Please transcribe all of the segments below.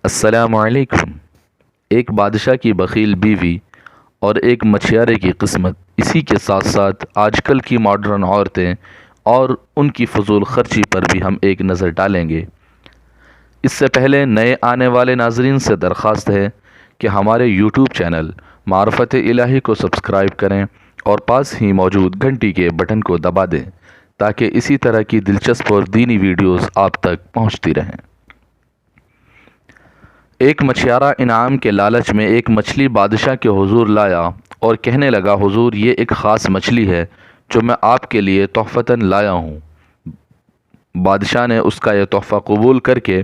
السلام علیکم۔ ایک بادشاہ کی بخیل بیوی اور ایک مچھیارے کی قسمت، اسی کے ساتھ ساتھ آج کل کی ماڈرن عورتیں اور ان کی فضول خرچی پر بھی ہم ایک نظر ڈالیں گے۔ اس سے پہلے نئے آنے والے ناظرین سے درخواست ہے کہ ہمارے یوٹیوب چینل معرفت الہی کو سبسکرائب کریں اور پاس ہی موجود گھنٹی کے بٹن کو دبا دیں تاکہ اسی طرح کی دلچسپ اور دینی ویڈیوز آپ تک پہنچتی رہیں۔ ایک مچھیارہ انعام کے لالچ میں ایک مچھلی بادشاہ کے حضور لایا اور کہنے لگا، حضور یہ ایک خاص مچھلی ہے جو میں آپ کے لیے تحفتاً لایا ہوں۔ بادشاہ نے اس کا یہ تحفہ قبول کر کے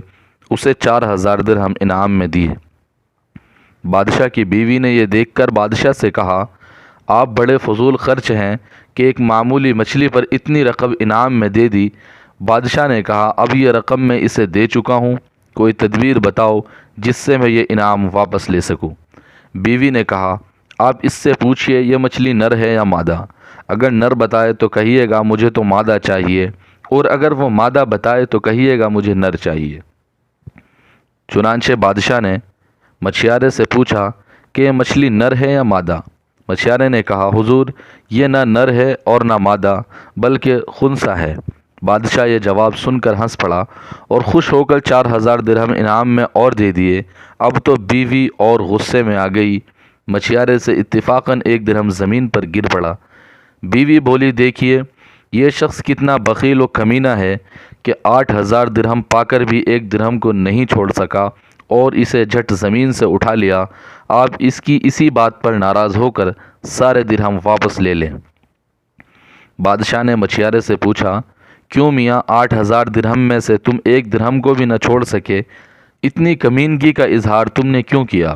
اسے 4000 درہم انعام میں دیے۔ بادشاہ کی بیوی نے یہ دیکھ کر بادشاہ سے کہا، آپ بڑے فضول خرچ ہیں کہ ایک معمولی مچھلی پر اتنی رقم انعام میں دے دی۔ بادشاہ نے کہا، اب یہ رقم میں اسے دے چکا ہوں، کوئی تدبیر بتاؤ جس سے میں یہ انعام واپس لے سکوں۔ بیوی نے کہا، آپ اس سے پوچھئے یہ مچھلی نر ہے یا مادہ، اگر نر بتائے تو کہیے گا مجھے تو مادہ چاہیے، اور اگر وہ مادہ بتائے تو کہیے گا مجھے نر چاہیے۔ چنانچہ بادشاہ نے مچھیارے سے پوچھا کہ یہ مچھلی نر ہے یا مادہ۔ مچھیارے نے کہا، حضور یہ نہ نر ہے اور نہ مادہ بلکہ خنثی ہے۔ بادشاہ یہ جواب سن کر ہنس پڑا اور خوش ہو کر 4000 درہم انعام میں اور دے دیے۔ اب تو بیوی اور غصے میں آ گئی، مچھیارے سے اتفاقاً 1 درہم زمین پر گر پڑا۔ بیوی بولی، دیکھیے یہ شخص کتنا بخیل و کمینہ ہے کہ 8000 درہم پا کر بھی 1 درہم کو نہیں چھوڑ سکا اور اسے جھٹ زمین سے اٹھا لیا۔ آپ اس کی اسی بات پر ناراض ہو کر سارے درہم واپس لے لیں۔ بادشاہ نے مچھیارے سے پوچھا، کیوں میاں 8000 درہم میں سے تم 1 درہم کو بھی نہ چھوڑ سکے؟ اتنی کمینگی کا اظہار تم نے کیوں کیا؟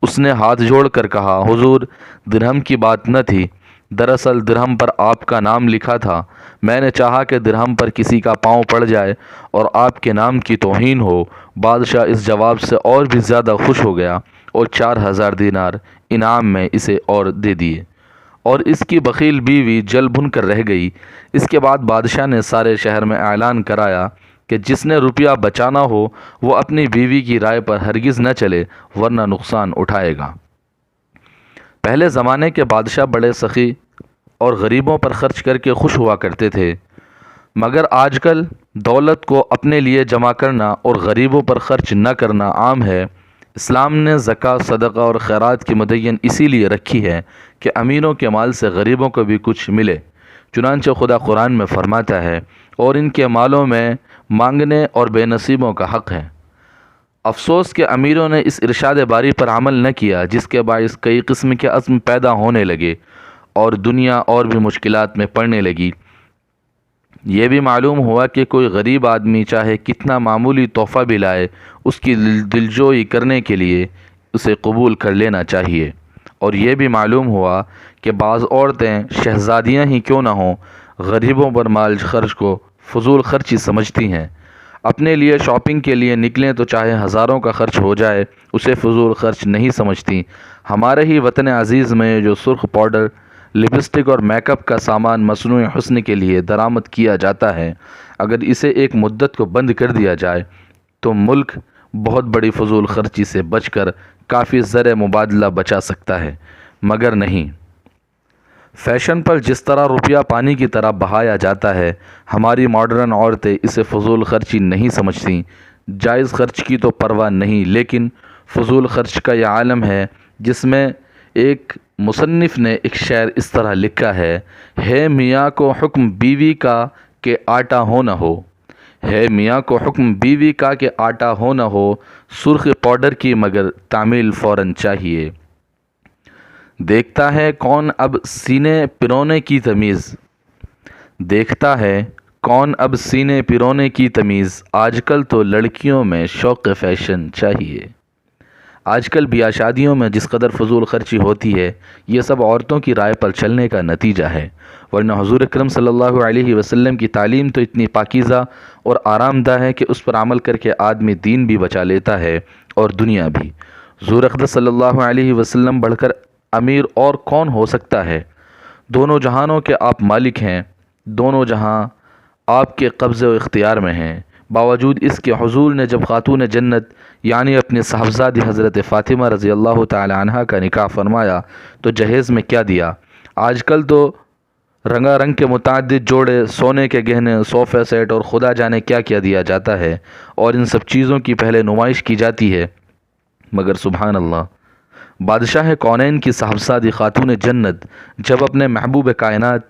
اس نے ہاتھ جوڑ کر کہا، حضور درہم کی بات نہ تھی، دراصل درہم پر آپ کا نام لکھا تھا، میں نے چاہا کہ درہم پر کسی کا پاؤں پڑ جائے اور آپ کے نام کی توہین ہو۔ بادشاہ اس جواب سے اور بھی زیادہ خوش ہو گیا اور 4000 دینار انعام میں اسے اور دے دیے، اور اس کی بخیل بیوی جل بھن کر رہ گئی۔ اس کے بعد بادشاہ نے سارے شہر میں اعلان کرایا کہ جس نے روپیہ بچانا ہو وہ اپنی بیوی کی رائے پر ہرگز نہ چلے ورنہ نقصان اٹھائے گا۔ پہلے زمانے کے بادشاہ بڑے سخی اور غریبوں پر خرچ کر کے خوش ہوا کرتے تھے، مگر آج کل دولت کو اپنے لیے جمع کرنا اور غریبوں پر خرچ نہ کرنا عام ہے۔ اسلام نے زکوٰۃ، صدقہ اور خیرات کی مدین اسی لیے رکھی ہے کہ امیروں کے مال سے غریبوں کو بھی کچھ ملے۔ چنانچہ خدا قرآن میں فرماتا ہے، اور ان کے مالوں میں مانگنے اور بے نصیبوں کا حق ہے۔ افسوس کہ امیروں نے اس ارشاد باری پر عمل نہ کیا، جس کے باعث کئی قسم کے عزم پیدا ہونے لگے اور دنیا اور بھی مشکلات میں پڑنے لگی۔ یہ بھی معلوم ہوا کہ کوئی غریب آدمی چاہے کتنا معمولی تحفہ بھی لائے، اس کی دلجوئی کرنے کے لیے اسے قبول کر لینا چاہیے۔ اور یہ بھی معلوم ہوا کہ بعض عورتیں شہزادیاں ہی کیوں نہ ہوں، غریبوں پر مال خرچ کو فضول خرچی سمجھتی ہیں۔ اپنے لیے شاپنگ کے لیے نکلیں تو چاہے ہزاروں کا خرچ ہو جائے، اسے فضول خرچ نہیں سمجھتی۔ ہمارے ہی وطن عزیز میں جو سرخ پاؤڈر، لپسٹک اور میک اپ کا سامان مصنوعی حسن کے لیے درآمد کیا جاتا ہے، اگر اسے ایک مدت کو بند کر دیا جائے تو ملک بہت بڑی فضول خرچی سے بچ کر کافی زر مبادلہ بچا سکتا ہے، مگر نہیں۔ فیشن پر جس طرح روپیہ پانی کی طرح بہایا جاتا ہے، ہماری ماڈرن عورتیں اسے فضول خرچی نہیں سمجھتیں۔ جائز خرچ کی تو پرواہ نہیں، لیکن فضول خرچ کا یہ عالم ہے جس میں ایک مصنف نے ایک شعر اس طرح لکھا ہے میاں کو حکم بیوی کا کہ آٹا ہو نہ ہو، ہے میاں کو حکم بیوی کا کہ آٹا ہو نہ ہو، سرخ پاؤڈر کی مگر تعمیل فوراً چاہیے۔ دیکھتا ہے کون اب سینے پرونے کی تمیز، دیکھتا ہے کون اب سینے پرونے کی تمیز، آج کل تو لڑکیوں میں شوق فیشن چاہیے۔ آج کل بیاہ شادیوں میں جس قدر فضول خرچی ہوتی ہے، یہ سب عورتوں کی رائے پر چلنے کا نتیجہ ہے، ورنہ حضور اکرم صلی اللہ علیہ وسلم کی تعلیم تو اتنی پاکیزہ اور آرام دہ ہے کہ اس پر عمل کر کے آدمی دین بھی بچا لیتا ہے اور دنیا بھی۔ حضور اقدس صلی اللہ علیہ وسلم بڑھ کر امیر اور کون ہو سکتا ہے؟ دونوں جہانوں کے آپ مالک ہیں، دونوں جہاں آپ کے قبضے و اختیار میں ہیں۔ باوجود اس کے حضور نے جب خاتون جنت یعنی اپنے صاحبزادی حضرت فاطمہ رضی اللہ تعالی عنہ کا نکاح فرمایا تو جہیز میں کیا دیا؟ آج کل تو رنگا رنگ کے متعدد جوڑے، سونے کے گہنے، صوفہ سیٹ اور خدا جانے کیا کیا دیا جاتا ہے، اور ان سب چیزوں کی پہلے نمائش کی جاتی ہے۔ مگر سبحان اللہ، بادشاہ کونین کی صاحبزادی خاتون جنت جب اپنے محبوب کائنات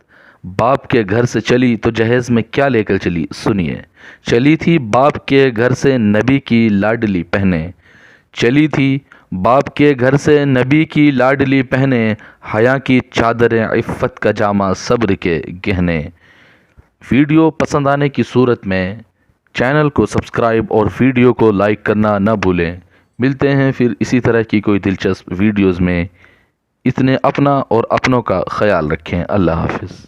باپ کے گھر سے چلی تو جہیز میں کیا لے کر چلی؟ سنیے۔ چلی تھی باپ کے گھر سے نبی کی لاڈلی پہنے، چلی تھی باپ کے گھر سے نبی کی لاڈلی پہنے، حیا کی چادر عفت کا جامہ صبر کے گہنے۔ ویڈیو پسند آنے کی صورت میں چینل کو سبسکرائب اور ویڈیو کو لائک کرنا نہ بھولیں۔ ملتے ہیں پھر اسی طرح کی کوئی دلچسپ ویڈیوز میں۔ اتنے اپنا اور اپنوں کا خیال رکھیں۔ اللہ حافظ۔